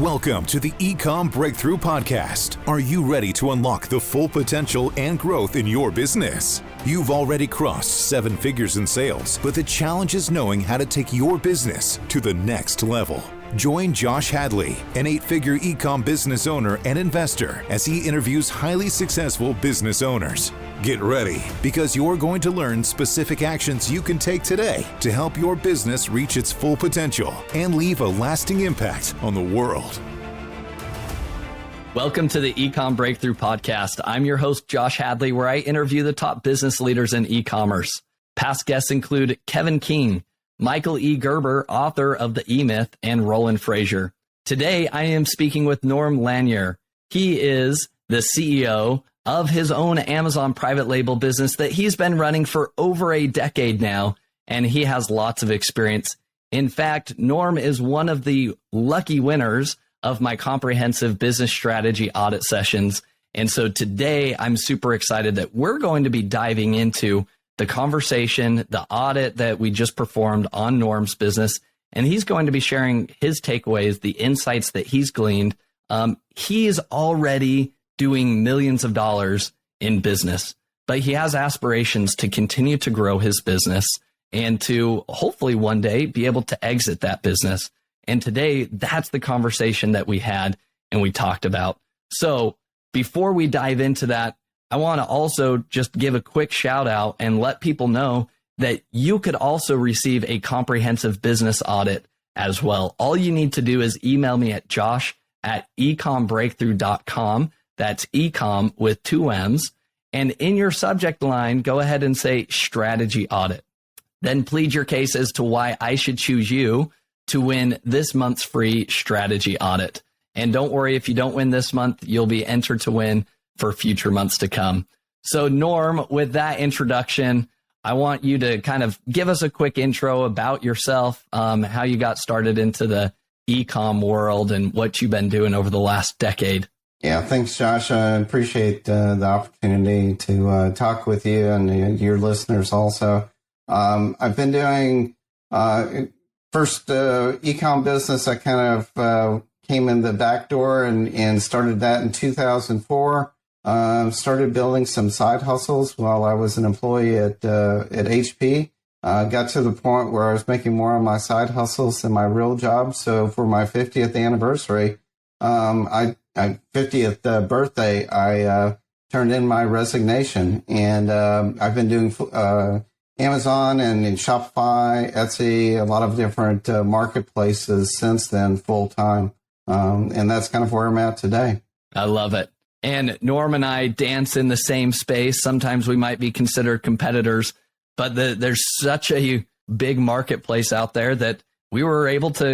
Welcome to the Ecom Breakthrough Podcast. Are you ready to unlock the full potential and growth in your business? You've already crossed 7 figures in sales, but the challenge is knowing how to take your business to the next level. Join Josh Hadley, an 8-figure Ecomm business owner and investor, as he interviews highly successful business owners. Get ready, because you're going to learn specific actions you can take today to help your business reach its full potential and leave a lasting impact on the world. Welcome to the Ecom Breakthrough Podcast. I'm your host, Josh Hadley, where I interview the top business leaders in e-commerce. Past guests include Kevin King, Michael E. Gerber, author of The E-Myth, and Roland Frazier. Today, I am speaking with Norm Lanier. He is the CEO of his own Amazon private label business that he's been running for over a decade now, and he has lots of experience. In fact, Norm is one of the lucky winners of my comprehensive business strategy audit sessions. And so today, I'm super excited that we're going to be diving into the conversation, the audit that we just performed on Norm's business, and he's going to be sharing his takeaways, the insights that he's gleaned. He is already doing millions of dollars in business, but he has aspirations to continue to grow his business and to hopefully one day be able to exit that business. And today, that's the conversation that we had and we talked about. So before we dive into that, I want to also just give a quick shout out and let people know that you could also receive a comprehensive business audit as well. All you need to do is email me at josh@ecombreakthrough.com. That's Ecomm with 2 M's. And in your subject line, go ahead and say strategy audit. Then plead your case as to why I should choose you to win this month's free strategy audit. And don't worry, if you don't win this month, you'll be entered to win for future months to come. So Norm, with that introduction, I want you to kind of give us a quick intro about yourself, how you got started into the e-com world and what you've been doing over the last decade. Yeah, thanks, Josh. I appreciate the opportunity to talk with you and your listeners also. I've been doing first e-com business. I kind of came in the back door and started that in 2004. Started building some side hustles while I was an employee at HP. Got to the point where I was making more on my side hustles than my real job. So for my 50th anniversary, 50th birthday, I turned in my resignation, and I've been doing Amazon and Shopify, Etsy, a lot of different marketplaces since then, full time. And that's kind of where I'm at today. I love it. And Norm and I dance in the same space. Sometimes we might be considered competitors, but there's such a big marketplace out there that we were able to,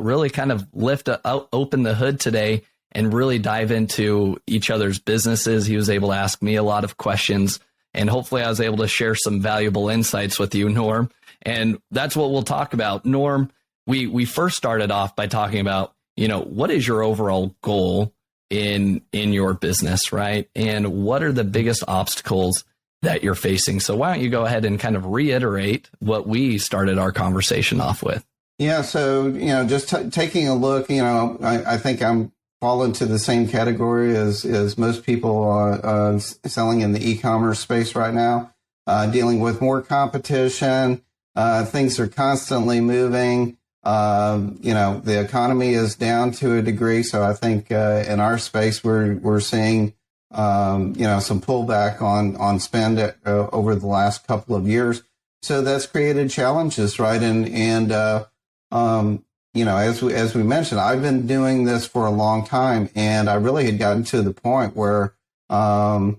really kind of open the hood today and really dive into each other's businesses. He was able to ask me a lot of questions, and hopefully I was able to share some valuable insights with you, Norm. And that's what we'll talk about. Norm, we first started off by talking about, what is your overall goal in your business, right? And what are the biggest obstacles that you're facing? So why don't you go ahead and kind of reiterate what we started our conversation off with? Yeah. So, just taking a look, I think I'm fall into the same category as most people selling in the e-commerce space right now, dealing with more competition. Things are constantly moving. The economy is down to a degree. So I think in our space, we're seeing, some pullback on spend over the last couple of years. So that's created challenges, right? And as we mentioned, I've been doing this for a long time, and I really had gotten to the point where a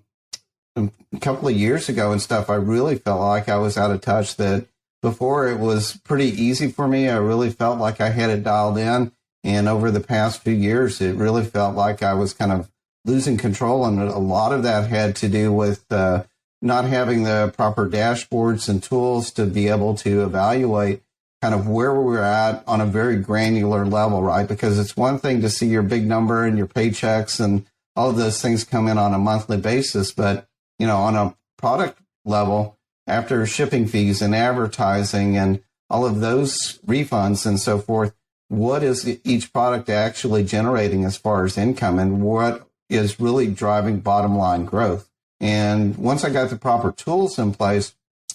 couple of years ago and stuff, I really felt like I was out of touch. That before it was pretty easy for me. I really felt like I had it dialed in. And over the past few years, it really felt like I was kind of losing control. And a lot of that had to do with not having the proper dashboards and tools to be able to evaluate kind of where we're at on a very granular level, right? Because it's one thing to see your big number and your paychecks and all of those things come in on a monthly basis. But, on a product level, after shipping fees and advertising and all of those refunds and so forth, what is each product actually generating as far as income and what is really driving bottom line growth. And once I got the proper tools in place,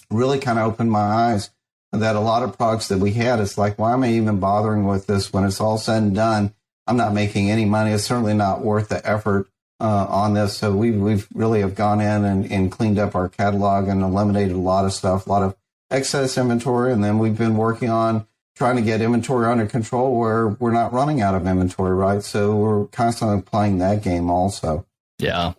really kind of opened my eyes that a lot of products that we had, it's like, why am I even bothering with this when it's all said and done? I'm not making any money. It's certainly not worth the effort on this. So we've really have gone in and cleaned up our catalog and eliminated a lot of stuff, a lot of excess inventory. And then we've been working on trying to get inventory under control where we're not running out of inventory, right? So we're constantly playing that game also. Yeah.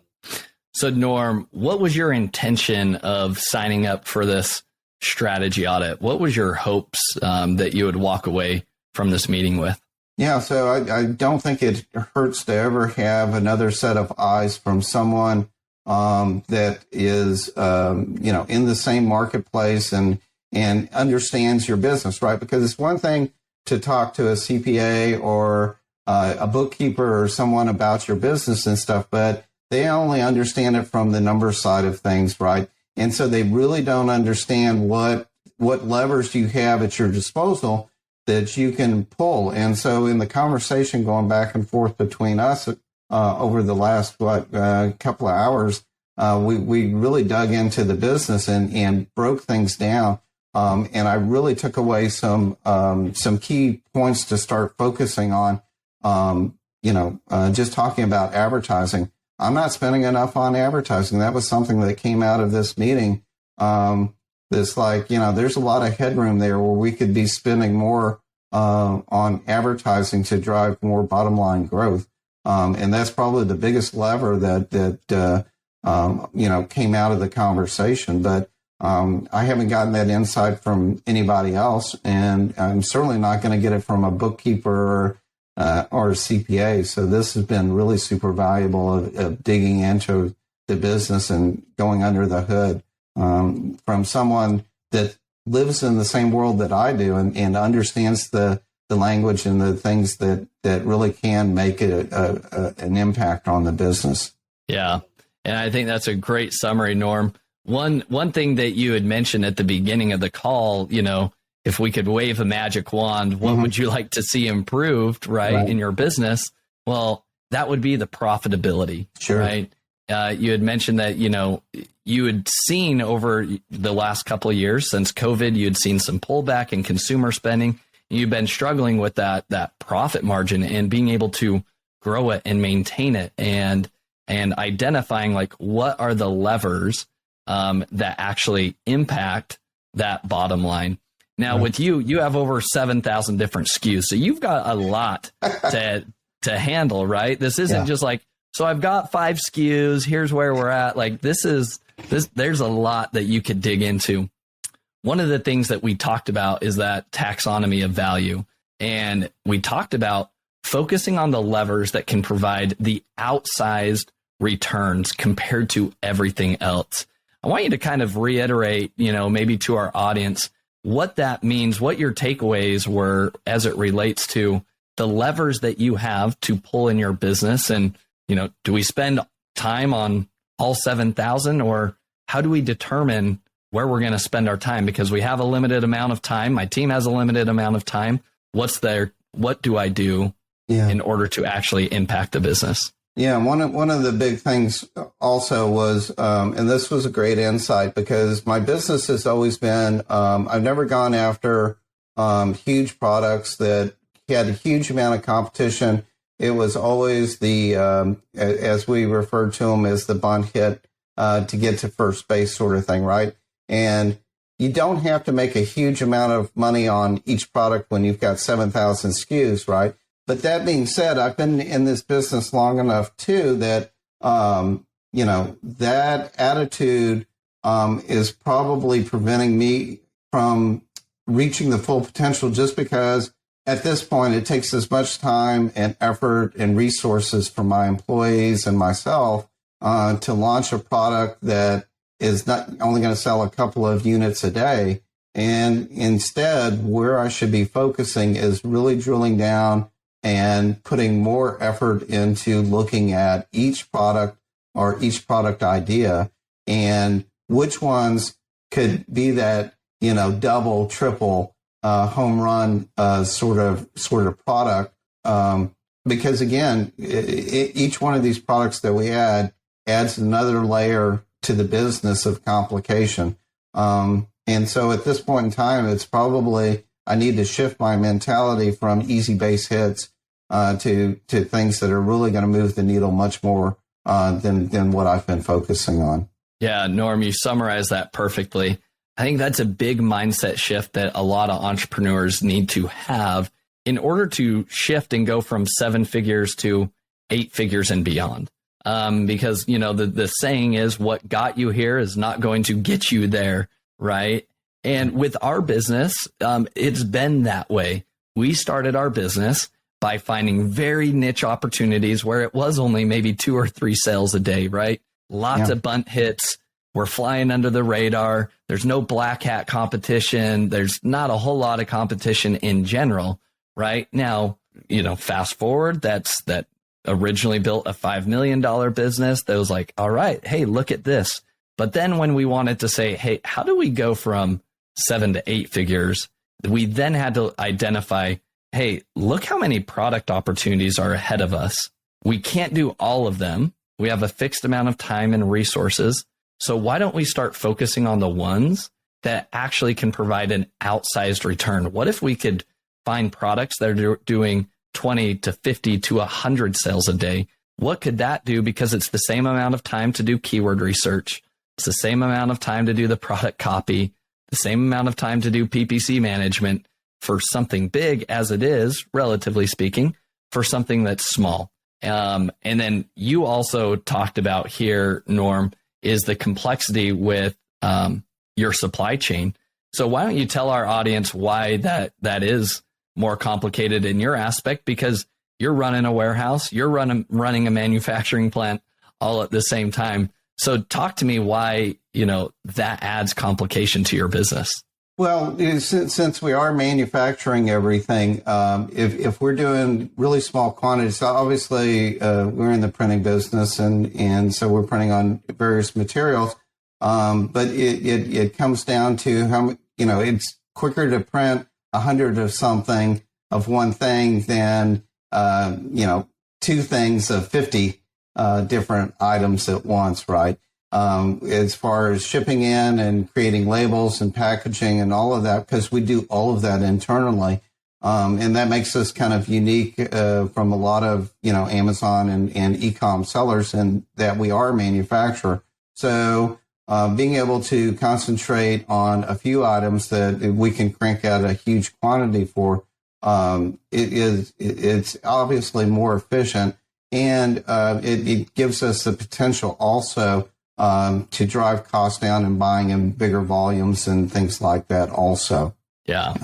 So Norm, what was your intention of signing up for this strategy audit? What was your hopes that you would walk away from this meeting with? Yeah, so I don't think it hurts to ever have another set of eyes from someone that is, in the same marketplace and understands your business, right? Because it's one thing to talk to a CPA or a bookkeeper or someone about your business and stuff, but they only understand it from the numbers side of things, right? And so they really don't understand what levers you have at your disposal that you can pull. And so in the conversation going back and forth between us over the last couple of hours, we really dug into the business and broke things down. And I really took away some key points to start focusing on, just talking about advertising. I'm not spending enough on advertising. That was something that came out of this meeting. It's like, there's a lot of headroom there where we could be spending more on advertising to drive more bottom line growth. And that's probably the biggest lever that came out of the conversation. But I haven't gotten that insight from anybody else, and I'm certainly not going to get it from a bookkeeper or a CPA. So this has been really super valuable of digging into the business and going under the hood from someone that lives in the same world that I do and understands the language and the things that really can make it an impact on the business. Yeah. And I think that's a great summary, Norm. One thing that you had mentioned at the beginning of the call, if we could wave a magic wand, what would you like to see improved, right, in your business? Well, that would be the profitability, sure. Right? You had mentioned that, you had seen over the last couple of years since COVID, you had seen some pullback in consumer spending. You've been struggling with that profit margin and being able to grow it and maintain it and identifying like what are the levers that actually impact that bottom line. Now, with you have over 7,000 different SKUs, so you've got a lot to handle, right? This isn't just like, so I've got 5 SKUs. Here's where we're at. Like there's a lot that you could dig into. One of the things that we talked about is that taxonomy of value, and we talked about focusing on the levers that can provide the outsized returns compared to everything else. I want you to kind of reiterate, maybe to our audience, what that means, what your takeaways were as it relates to the levers that you have to pull in your business. And, do we spend time on all 7,000, or how do we determine where we're going to spend our time? Because we have a limited amount of time. My team has a limited amount of time. What do I do in order to actually impact the business? Yeah, one of the big things also was, and this was a great insight, because my business has always been, I've never gone after huge products that had a huge amount of competition. It was always the, as we referred to them as the bunt hit to get to first base sort of thing, right? And you don't have to make a huge amount of money on each product when you've got 7,000 SKUs, right? But that being said, I've been in this business long enough too that, that attitude is probably preventing me from reaching the full potential, just because at this point it takes as much time and effort and resources from my employees and myself to launch a product that is not only going to sell a couple of units a day. And instead, where I should be focusing is really drilling down and putting more effort into looking at each product or each product idea and which ones could be that, double, triple home run sort of product. Because again, each one of these products that we add adds another layer to the business of complication. And so at this point in time, it's probably, I need to shift my mentality from easy base hits to things that are really going to move the needle much more than what I've been focusing on. Yeah, Norm, you summarized that perfectly. I think that's a big mindset shift that a lot of entrepreneurs need to have in order to shift and go from 7 figures to 8 figures and beyond. Because, the saying is what got you here is not going to get you there, right? And with our business, it's been that way. We started our business by finding very niche opportunities where it was only maybe 2 or 3 sales a day, right? Lots of bunt hits. We're flying under the radar. There's no black hat competition. There's not a whole lot of competition in general, right? Now, fast forward, that originally built a $5 million business that was like, all right, hey, look at this. But then when we wanted to say, hey, how do we go from 7 to 8 figures? We then had to identify, hey, look how many product opportunities are ahead of us. We can't do all of them. We have a fixed amount of time and resources. So why don't we start focusing on the ones that actually can provide an outsized return? What if we could find products that are doing 20 to 50 to 100 sales a day? What could that do? Because it's the same amount of time to do keyword research. It's the same amount of time to do the product copy, the same amount of time to do PPC management for something big as it is, relatively speaking, for something that's small. And then you also talked about here, Norm, is the complexity with your supply chain. So why don't you tell our audience why that is more complicated in your aspect? Because you're running a warehouse, you're running a manufacturing plant all at the same time. So talk to me why, that adds complication to your business. Well, since we are manufacturing everything, if we're doing really small quantities, obviously we're in the printing business, and so we're printing on various materials. But it comes down to how, it's quicker to print 100 of something of one thing than 2 things of 50 different items at once, right? As far as shipping in and creating labels and packaging and all of that, because we do all of that internally. And that makes us kind of unique from a lot of, Amazon and Ecomm sellers, and that we are a manufacturer. So being able to concentrate on a few items that we can crank out a huge quantity for, it's obviously more efficient. And it gives us the potential also to drive costs down and buying in bigger volumes and things like that also. Yeah.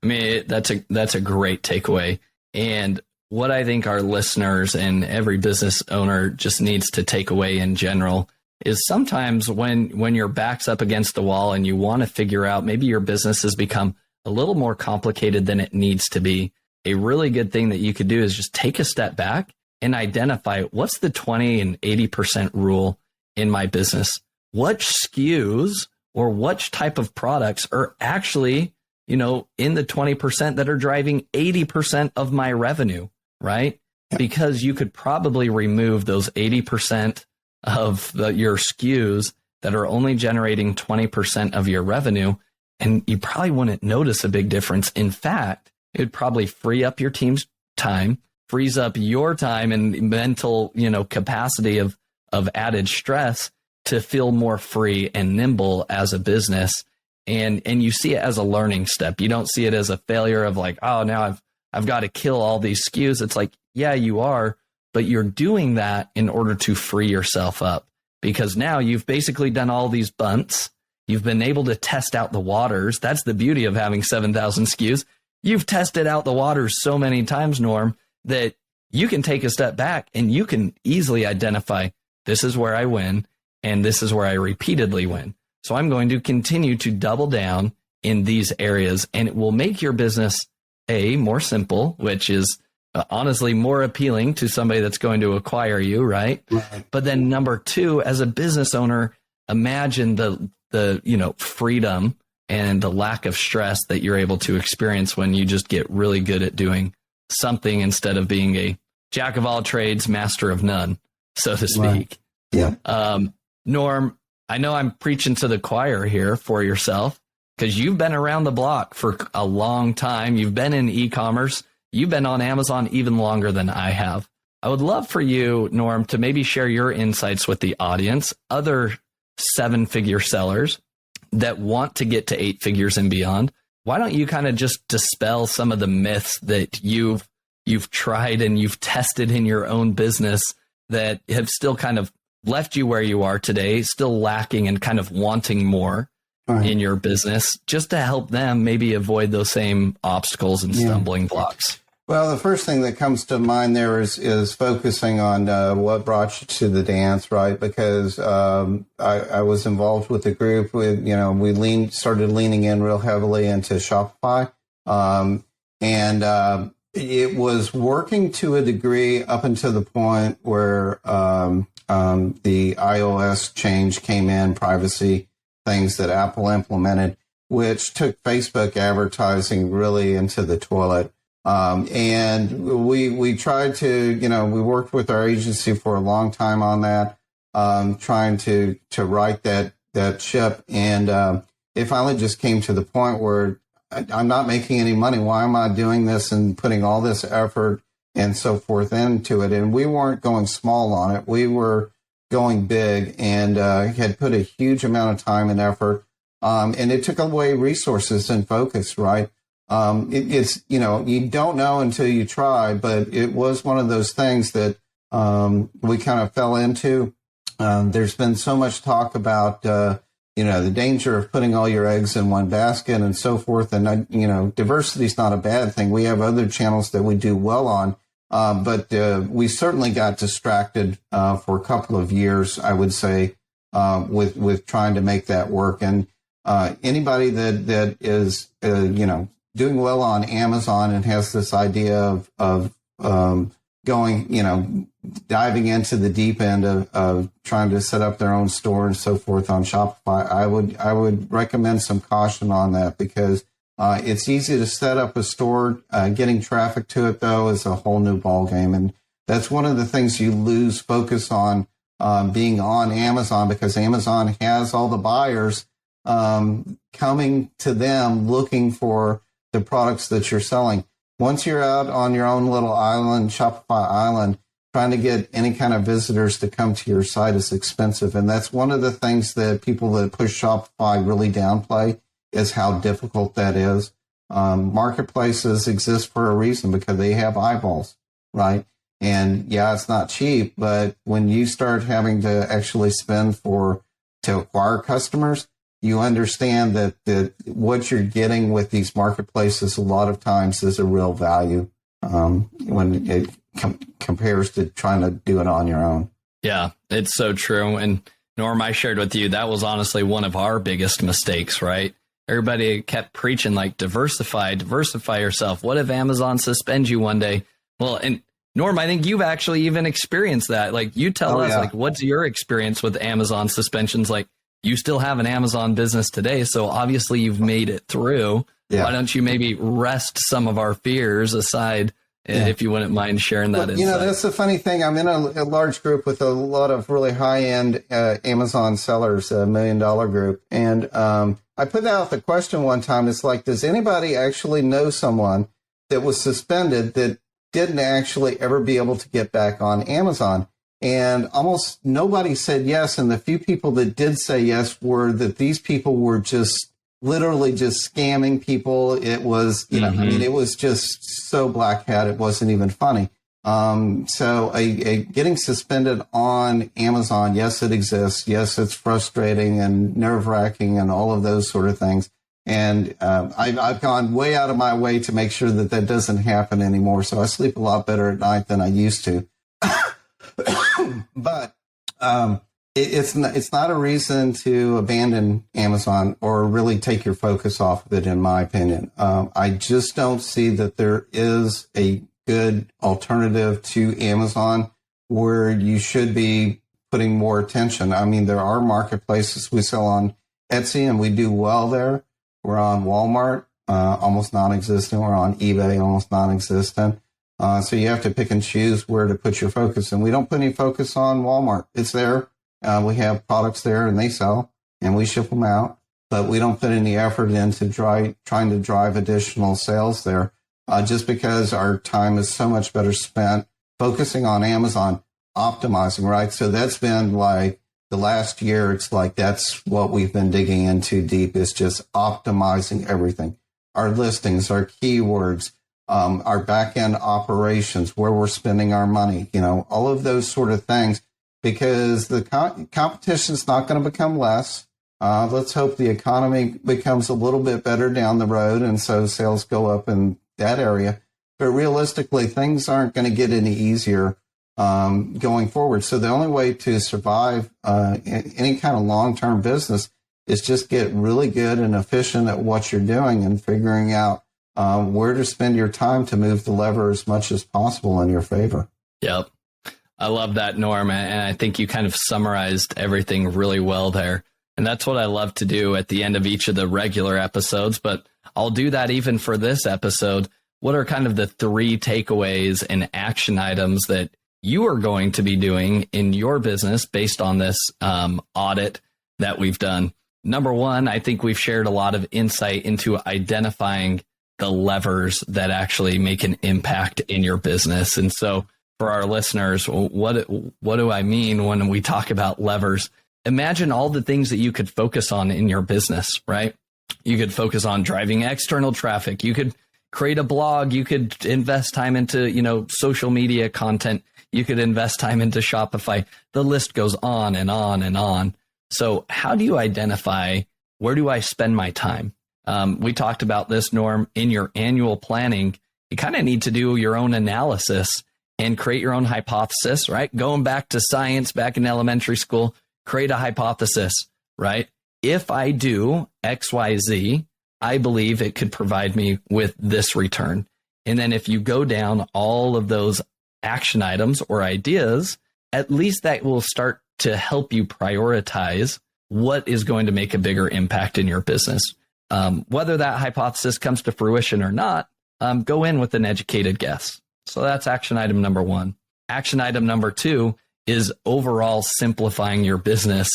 I mean, that's a great takeaway. And what I think our listeners and every business owner just needs to take away in general is sometimes when your back's up against the wall and you want to figure out maybe your business has become a little more complicated than it needs to be, a really good thing that you could do is just take a step back and identify what's the 20 and 80% rule in my business. Which SKUs or which type of products are actually, in the 20% that are driving 80% of my revenue, right? Because you could probably remove those 80% of your SKUs that are only generating 20% of your revenue, and you probably wouldn't notice a big difference. In fact, it would probably free up your team's time, frees up your time and mental, capacity of added stress to feel more free and nimble as a business. And you see it as a learning step. You don't see it as a failure of like, oh, now I've got to kill all these SKUs. It's like, yeah, you are, but you're doing that in order to free yourself up, because now you've basically done all these bunts. You've been able to test out the waters. That's the beauty of having 7,000 SKUs. You've tested out the waters so many times, Norm, that you can take a step back and you can easily identify, this is where I win and this is where I repeatedly win. So I'm going to continue to double down in these areas, and it will make your business more simple, which is honestly more appealing to somebody that's going to acquire you, right? But then number 2, as a business owner, imagine the freedom and the lack of stress that you're able to experience when you just get really good at doing something instead of being a jack of all trades, master of none, so to speak. Right. Yeah. Norm, I know I'm preaching to the choir here for yourself because you've been around the block for a long time. You've been in e-commerce. You've been on Amazon even longer than I have. I would love for you, Norm, to maybe share your insights with the audience, other 7-figure sellers that want to get to 8 figures and beyond. Why don't you kind of just dispel some of the myths that you've tried and you've tested in your own business that have still kind of left you where you are today, still lacking and kind of wanting more in your business, just to help them maybe avoid those same obstacles and stumbling blocks? Well, the first thing that comes to mind there is focusing on what brought you to the dance, right? Because I was involved with the group. We started leaning in real heavily into Shopify, and it was working to a degree up until the point where the iOS change came in, privacy things that Apple implemented, which took Facebook advertising really into the toilet. And we tried to, we worked with our agency for a long time on that, trying to right that ship. And it finally just came to the point where I'm not making any money. Why am I doing this and putting all this effort and so forth into it? And we weren't going small on it. We were going big and had put a huge amount of time and effort. And it took away resources and focus, right? It's, you don't know until you try, but it was one of those things that we kind of fell into. There's been so much talk about, the danger of putting all your eggs in one basket and so forth. And, diversity is not a bad thing. We have other channels that we do well on, but we certainly got distracted for a couple of years, I would say, with trying to make that work. And anybody that is, doing well on Amazon and has this idea of going, diving into the deep end of trying to set up their own store and so forth on Shopify, I would recommend some caution on that, because it's easy to set up a store. Getting traffic to it, though, is a whole new ballgame. And that's one of the things you lose focus on being on Amazon, because Amazon has all the buyers coming to them looking for the products that you're selling. Once you're out on your own little island, Shopify island, trying to get any kind of visitors to come to your site is expensive. And that's one of the things that people that push Shopify really downplay, is how difficult that is. Marketplaces exist for a reason, because they have eyeballs, right? And yeah, it's not cheap, but when you start having to actually spend to acquire customers, you understand that what you're getting with these marketplaces a lot of times is a real value when it compares to trying to do it on your own. Yeah, it's so true. And Norm, I shared with you, that was honestly one of our biggest mistakes, right? Everybody kept preaching like diversify yourself. What if Amazon suspends you one day? Well, and Norm, I think you've actually even experienced that. Like, you tell us, like, what's your experience with Amazon suspensions? Like, you still have an Amazon business today, so obviously you've made it through. Yeah. Why don't you maybe rest some of our fears aside, if you wouldn't mind sharing that insight? That's the funny thing. I'm in a large group with a lot of really high-end Amazon sellers, $1 million group. And I put out the question one time. It's like, does anybody actually know someone that was suspended that didn't actually ever be able to get back on Amazon? And almost nobody said yes. And the few people that did say yes were that these people were just literally just scamming people. It was, it was just so black hat. It wasn't even funny. So getting suspended on Amazon, yes, it exists. Yes, it's frustrating and nerve wracking and all of those sort of things. And I've gone way out of my way to make sure that doesn't happen anymore. So I sleep a lot better at night than I used to. But it's not a reason to abandon Amazon or really take your focus off of it, in my opinion. I just don't see that there is a good alternative to Amazon where you should be putting more attention. I mean, there are marketplaces. We sell on Etsy and we do well there. We're on Walmart, almost non-existent. We're on eBay, almost non-existent. So you have to pick and choose where to put your focus. And we don't put any focus on Walmart. It's there. We have products there and they sell and we ship them out, but we don't put any effort into trying to drive additional sales there, just because our time is so much better spent focusing on Amazon, optimizing, right? So that's been like the last year. It's like that's what we've been digging into deep, is just optimizing everything. Our listings, our keywords, our back-end operations, where we're spending our money, all of those sort of things, because the competition is not going to become less. Let's hope the economy becomes a little bit better down the road, and so sales go up in that area. But realistically, things aren't going to get any easier going forward. So the only way to survive any kind of long-term business is just get really good and efficient at what you're doing and figuring out where to spend your time to move the lever as much as possible in your favor. Yep. I love that, Norm. And I think you kind of summarized everything really well there. And that's what I love to do at the end of each of the regular episodes. But I'll do that even for this episode. What are kind of the 3 takeaways and action items that you are going to be doing in your business based on this audit that we've done? Number 1, I think we've shared a lot of insight into identifying the levers that actually make an impact in your business. And so for our listeners, what do I mean when we talk about levers? Imagine all the things that you could focus on in your business, right? You could focus on driving external traffic. You could create a blog. You could invest time into, social media content. You could invest time into Shopify. The list goes on and on and on. So how do you identify, where do I spend my time? We talked about this, Norm, in your annual planning. You kind of need to do your own analysis and create your own hypothesis, right? Going back to science, back in elementary school, create a hypothesis, right? If I do X, Y, Z, I believe it could provide me with this return. And then if you go down all of those action items or ideas, at least that will start to help you prioritize what is going to make a bigger impact in your business. Whether that hypothesis comes to fruition or not, go in with an educated guess. So that's action item number 1. Action item number 2 is overall simplifying your business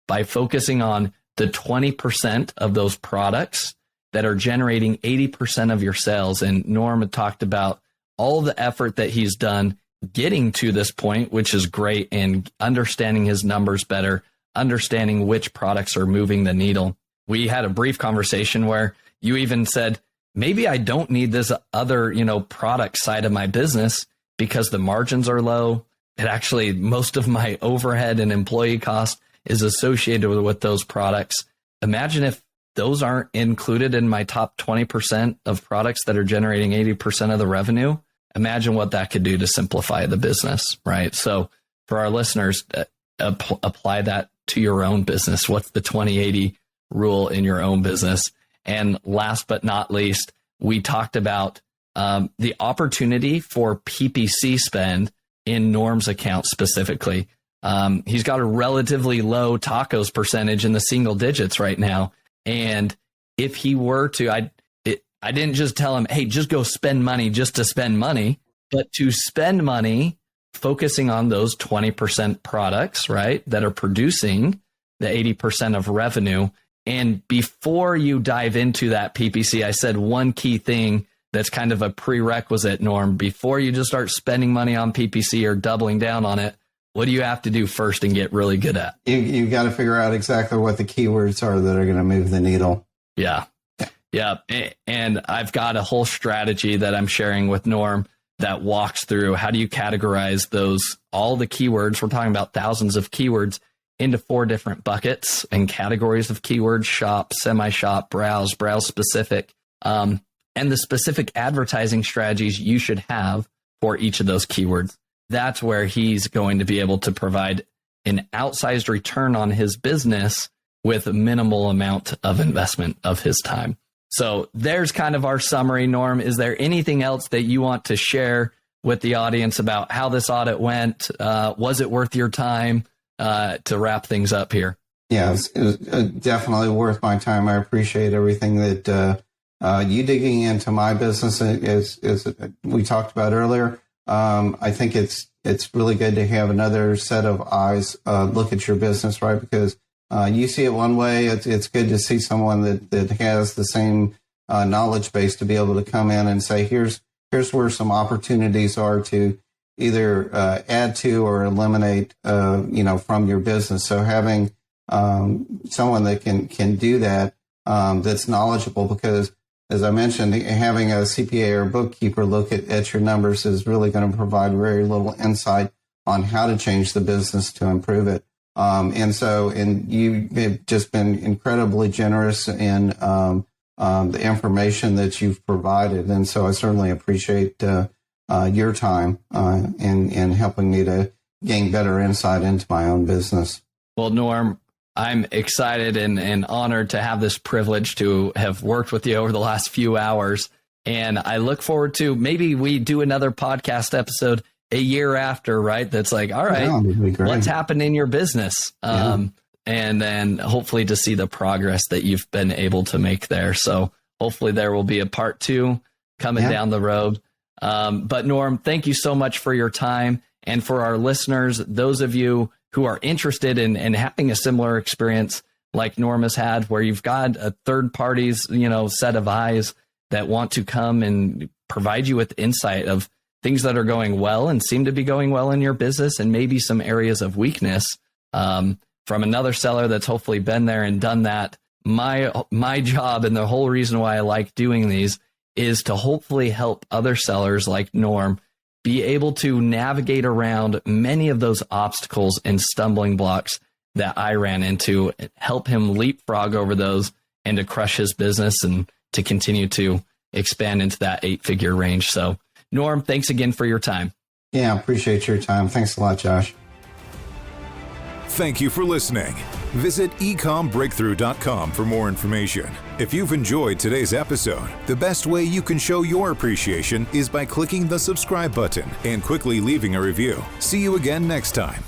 by focusing on the 20% of those products that are generating 80% of your sales. And Norm had talked about all the effort that he's done getting to this point, which is great, and understanding his numbers better, understanding which products are moving the needle. We had a brief conversation where you even said, maybe I don't need this other, product side of my business because the margins are low. And actually, most of my overhead and employee cost is associated with those products. Imagine if those aren't included in my top 20% of products that are generating 80% of the revenue. Imagine what that could do to simplify the business, right? So for our listeners, apply that to your own business. What's the 20-80 rule in your own business? And last but not least, we talked about the opportunity for PPC spend in Norm's account specifically. He's got a relatively low tacos percentage in the single digits right now. And if he were to, I didn't just tell him, hey, just go spend money just to spend money, but to spend money focusing on those 20% products, right, that are producing the 80% of revenue. And before you dive into that PPC, I said one key thing that's kind of a prerequisite, Norm. Before you just start spending money on PPC or doubling down on it, what do you have to do first and get really good at? You got to figure out exactly what the keywords are that are going to move the needle. Yeah. And I've got a whole strategy that I'm sharing with Norm that walks through how do you categorize all the keywords. We're talking about thousands of keywords into 4 different buckets and categories of keywords: shop, semi-shop, browse specific, and the specific advertising strategies you should have for each of those keywords. That's where he's going to be able to provide an outsized return on his business with a minimal amount of investment of his time. So there's kind of our summary, Norm. Is there anything else that you want to share with the audience about how this audit went? Was it worth your time to wrap things up here? Yeah, it was definitely worth my time. I appreciate everything that you digging into my business as we talked about earlier. I think it's really good to have another set of eyes look at your business, right? Because you see it one way. It's good to see someone that has the same knowledge base to be able to come in and say, here's where some opportunities are to either add to or eliminate, from your business. So having someone that can do that, that's knowledgeable, because as I mentioned, having a CPA or bookkeeper look at your numbers is really going to provide very little insight on how to change the business to improve it. And you have just been incredibly generous in the information that you've provided. And so I certainly appreciate your time in helping me to gain better insight into my own business. Well, Norm, I'm excited and honored to have this privilege to have worked with you over the last few hours. And I look forward to maybe we do another podcast episode a year after, right? That's like, all right, what's happened in your business? And then hopefully to see the progress that you've been able to make there. So hopefully there will be a part 2 coming down the road. But Norm, thank you so much for your time. And for our listeners, those of you who are interested in having a similar experience like Norm has had, where you've got a third party's, set of eyes that want to come and provide you with insight of things that are going well and seem to be going well in your business, and maybe some areas of weakness, from another seller that's hopefully been there and done that. My job, and the whole reason why I like doing these, is to hopefully help other sellers like Norm be able to navigate around many of those obstacles and stumbling blocks that I ran into, help him leapfrog over those and to crush his business and to continue to expand into that 8-figure range. So Norm, thanks again for your time. Yeah, I appreciate your time. Thanks a lot, Josh. Thank you for listening. Visit EcomBreakthrough.com for more information. If you've enjoyed today's episode, the best way you can show your appreciation is by clicking the subscribe button and quickly leaving a review. See you again next time.